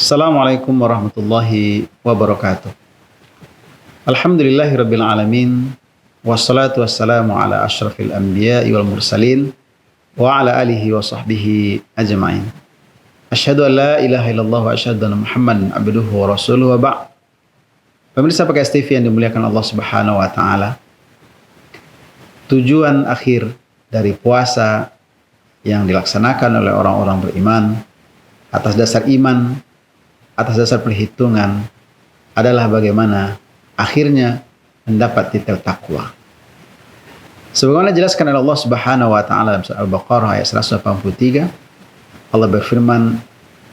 Assalamualaikum warahmatullahi wabarakatuh. Alhamdulillahirabbil alamin wassalatu wassalamu ala asyrafil anbiya'i wal mursalin wa ala alihi wa sahbihi ajma'in. Asyhadu an la ilaha illallah wa asyhadu anna Muhammadan abduhu wa rasuluhu wa ba'd. Pemirsa PKS TV yang dimuliakan Allah Subhanahu wa taala. Tujuan akhir dari puasa yang dilaksanakan oleh orang-orang beriman atas dasar iman, atas dasar perhitungan adalah bagaimana akhirnya mendapat titel takwa. Sebagaimana dijelaskan oleh Allah Subhanahu wa taala dalam surah Al-Baqarah ayat 183, Allah berfirman,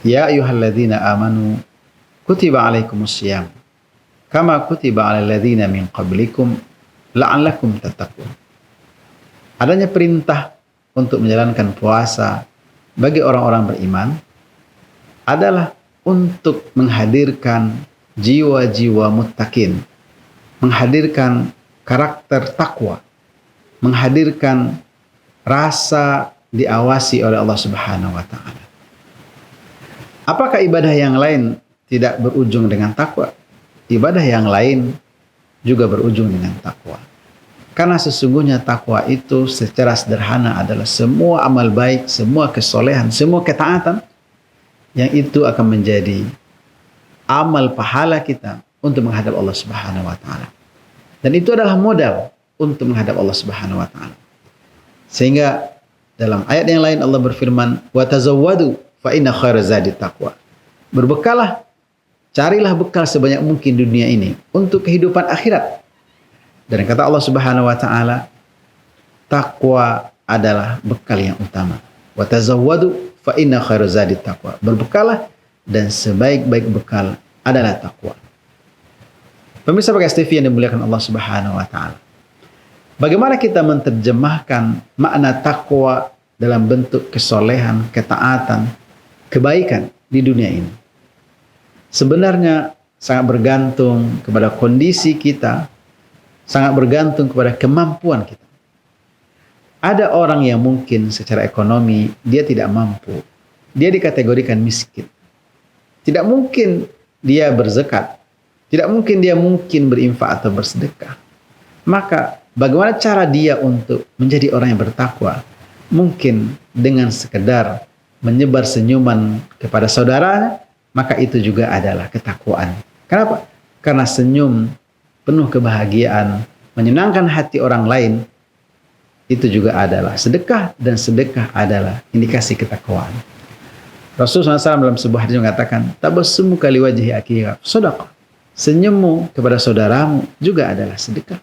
"Ya ayyuhalladzina amanu kutiba alaikumusiyam kama kutiba alal ladzina min qablikum la'allakum tattaqun." Adanya perintah untuk menjalankan puasa bagi orang-orang beriman adalah untuk menghadirkan jiwa-jiwa muttaqin, menghadirkan karakter takwa, menghadirkan rasa diawasi oleh Allah Subhanahu wa taala. Apakah ibadah yang lain tidak berujung dengan takwa? Ibadah yang lain juga berujung dengan takwa. Karena sesungguhnya takwa itu secara sederhana adalah semua amal baik, semua kesolehan, semua ketaatan yang itu akan menjadi amal pahala kita untuk menghadap Allah Subhanahu wa taala. Dan itu adalah modal untuk menghadap Allah Subhanahu wa taala. Sehingga dalam ayat yang lain Allah berfirman, "Wa tazawwadu fa inna khairaz zadi taqwa." Berbekalah, carilah bekal sebanyak mungkin di dunia ini untuk kehidupan akhirat. Dan kata Allah Subhanahu wa taala, takwa adalah bekal yang utama. Wa tazawwadu fa inna khairaz zadi taqwa. Berbekalah dan sebaik-baik bekal adalah takwa. Pemirsa PKS TV yang dimuliakan Allah Subhanahu wa taala. Bagaimana kita menerjemahkan makna takwa dalam bentuk kesolehan, ketaatan, kebaikan di dunia ini? Sebenarnya sangat bergantung kepada kondisi kita, sangat bergantung kepada kemampuan kita. Ada orang yang mungkin secara ekonomi dia tidak mampu. Dia dikategorikan miskin. Tidak mungkin dia berzakat. Tidak mungkin dia berinfak atau bersedekah. Maka bagaimana cara dia untuk menjadi orang yang bertakwa? Mungkin dengan sekedar menyebar senyuman kepada saudaranya, maka itu juga adalah ketakwaan. Kenapa? Karena senyum penuh kebahagiaan, menyenangkan hati orang lain, itu juga adalah sedekah, dan sedekah adalah indikasi ketakwaan. Rasulullah SAW dalam sebuah hadis mengatakan, "Tabassumu kali wajhi akhika sedekah." Senyummu kepada saudaramu juga adalah sedekah.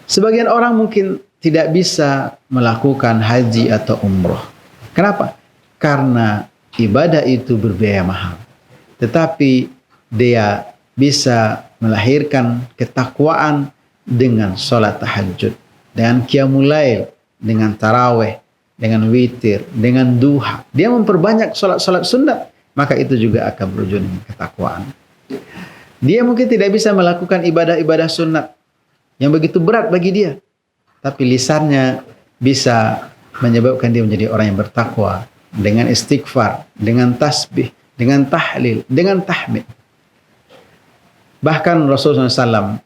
Sebagian orang mungkin tidak bisa melakukan haji atau umroh. Kenapa? Karena ibadah itu berbiaya mahal. Tetapi dia bisa melahirkan ketakwaan dengan sholat tahajud, dengan qiyamul lail, dengan tarawih, dengan witir, dengan duha. Dia memperbanyak sholat-sholat sunat, maka itu juga akan berujung dengan ketakwaan. Dia mungkin tidak bisa melakukan ibadah-ibadah sunat yang begitu berat bagi dia, tapi lisannya bisa menyebabkan dia menjadi orang yang bertakwa dengan istighfar, dengan tasbih, dengan tahlil, dengan tahmid. Bahkan Rasulullah SAW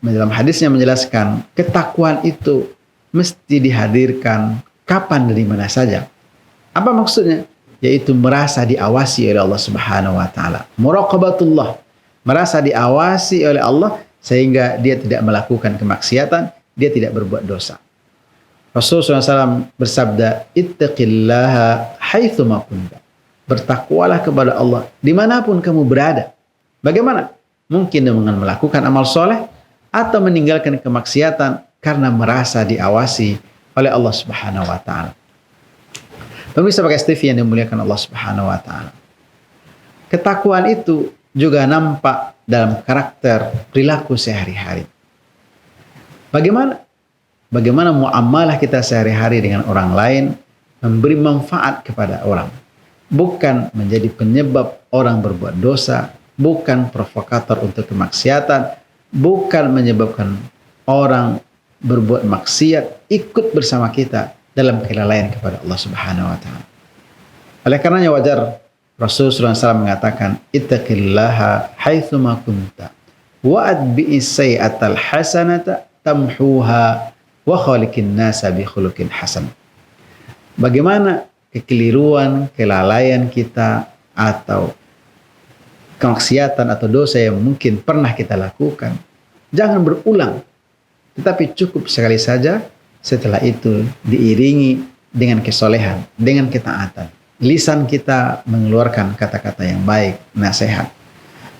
dalam hadisnya menjelaskan ketakwaan itu mesti dihadirkan kapan dan di mana saja. Apa maksudnya? Yaitu merasa diawasi oleh Allah Subhanahu wa taala. Muraqabatullah, merasa diawasi oleh Allah sehingga dia tidak melakukan kemaksiatan, dia tidak berbuat dosa. Rasulullah SAW bersabda, "Ittaqillaha haitsu ma kunta." Bertakwalah kepada Allah dimanapun kamu berada. Bagaimana? Mungkin dengan melakukan amal soleh atau meninggalkan kemaksiatan karena merasa diawasi oleh Allah Subhanahu wa taala. Pemirsa PKS TV yang dimuliakan Allah Subhanahu wa taala. Ketakwaan itu juga nampak dalam karakter perilaku sehari-hari. Bagaimana muamalah kita sehari-hari dengan orang lain, memberi manfaat kepada orang, bukan menjadi penyebab orang berbuat dosa, bukan provokator untuk kemaksiatan, bukan menyebabkan orang berbuat maksiat ikut bersama kita dalam kelalaian kepada Allah Subhanahu wa taala. Oleh karenanya wajar Rasulullah SAW mengatakan, ittaqillaha haitsuma kunta wa atbi'is sayyi'atal hasanata tamhuha wa khaliqin nasa bi khuluqin hasan. Bagaimana kekeliruan, kelalaian kita atau kemaksiatan atau dosa yang mungkin pernah kita lakukan, jangan berulang, tetapi cukup sekali saja. Setelah itu diiringi dengan kesolehan, dengan ketaatan. Lisan kita mengeluarkan kata-kata yang baik, nasihat.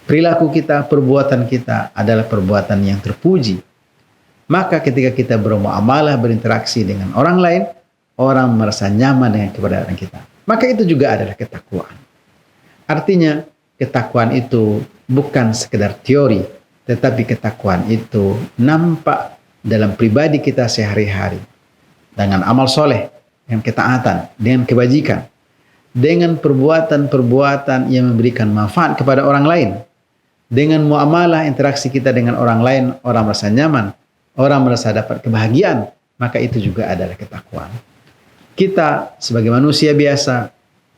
Perilaku kita, perbuatan kita adalah perbuatan yang terpuji. Maka ketika kita bermuamalah, berinteraksi dengan orang lain, orang merasa nyaman dengan keberadaan kita. Maka itu juga adalah ketakwaan. Artinya, ketakwaan itu bukan sekedar teori, tetapi ketakwaan itu nampak dalam pribadi kita sehari-hari. Dengan amal soleh, dengan ketaatan, dengan kebajikan, dengan perbuatan-perbuatan yang memberikan manfaat kepada orang lain, dengan muamalah interaksi kita dengan orang lain, orang merasa nyaman, orang merasa dapat kebahagiaan, maka itu juga adalah ketakwaan. Kita sebagai manusia biasa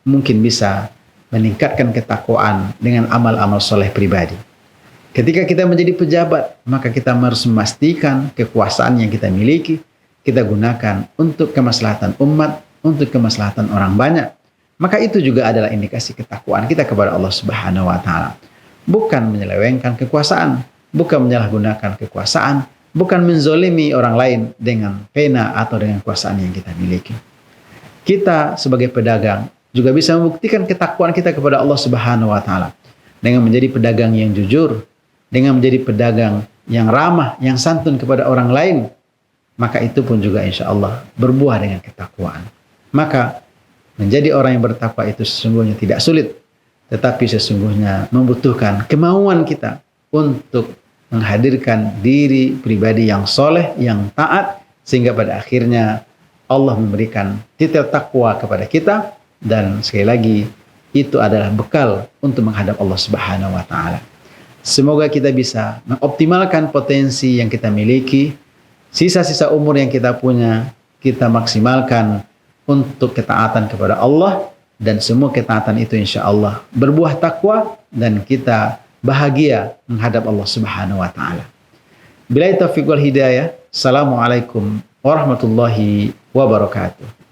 mungkin bisa meningkatkan ketakwaan dengan amal-amal soleh pribadi. Ketika kita menjadi pejabat, maka kita harus memastikan kekuasaan yang kita miliki, kita gunakan untuk kemaslahatan umat, untuk kemaslahatan orang banyak. Maka itu juga adalah indikasi ketakwaan kita kepada Allah Subhanahu wa Ta'ala. Bukan menyelewengkan kekuasaan, bukan menyalahgunakan kekuasaan, bukan menzolimi orang lain dengan pena atau dengan kekuasaan yang kita miliki. Kita sebagai pedagang juga bisa membuktikan ketakwaan kita kepada Allah Subhanahu wa Ta'ala dengan menjadi pedagang yang jujur, dengan menjadi pedagang yang ramah, yang santun kepada orang lain, maka itu pun juga insya Allah berbuah dengan ketakwaan. Maka menjadi orang yang bertakwa itu sesungguhnya tidak sulit, tetapi sesungguhnya membutuhkan kemauan kita untuk menghadirkan diri pribadi yang soleh, yang taat, sehingga pada akhirnya Allah memberikan titel takwa kepada kita, dan sekali lagi itu adalah bekal untuk menghadap Allah Subhanahu wa Ta'ala. Semoga kita bisa mengoptimalkan potensi yang kita miliki, sisa-sisa umur yang kita punya, kita maksimalkan untuk ketaatan kepada Allah, dan semua ketaatan itu insya Allah berbuah takwa, dan kita bahagia menghadap Allah Subhanahu wa Ta'ala. Billahi taufiq wal hidayah. Assalamualaikum warahmatullahi wabarakatuh.